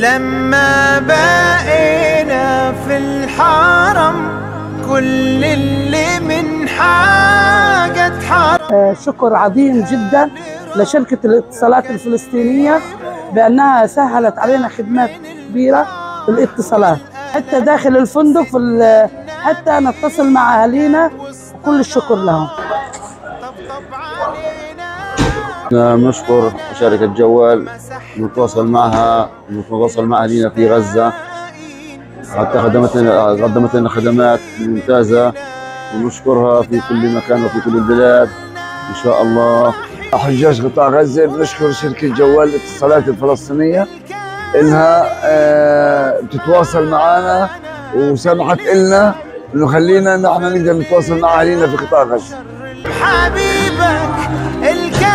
لما بقينا في الحرم كل اللي من حاجة اتحرم. شكر عظيم جدا لشركة الاتصالات الفلسطينية بأنها سهلت علينا خدمات كبيرة في الاتصالات، حتى داخل الفندق حتى نتصل مع أهالينا، وكل الشكر لهم. نشكر شركة جوال، نتواصل معها ونتواصل مع أهالينا في غزة، حتى قدمت لنا خدمات ممتازة، ونشكرها في كل مكان وفي كل البلاد إن شاء الله. حجاج قطاع غزة بنشكر شركة جوال الاتصالات الفلسطينية إنها بتتواصل معنا وسمحت لنا إنه خلينا نحن نقدر نتواصل مع أهالينا في قطاع غزة. حبيبك الكريم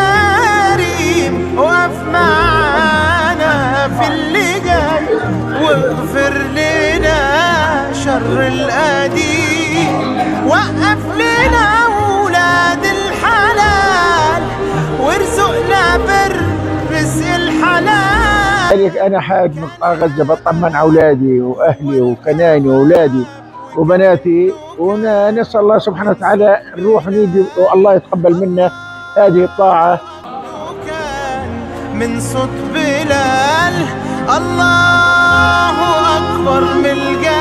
وقف معانا في اللي جاي، واغفر لنا شر القديم، وقف لنا أولاد الحلال وارزقنا برزق الحلال. أنا حاج من قطاع غزة بطمن على أولادي وأهلي وكناني وأولادي وبناتي، ونسأل الله سبحانه وتعالى نروح ونيجي والله يتقبل منا هذه الطاعة. من صوت بلال الله أكبر من الجنة.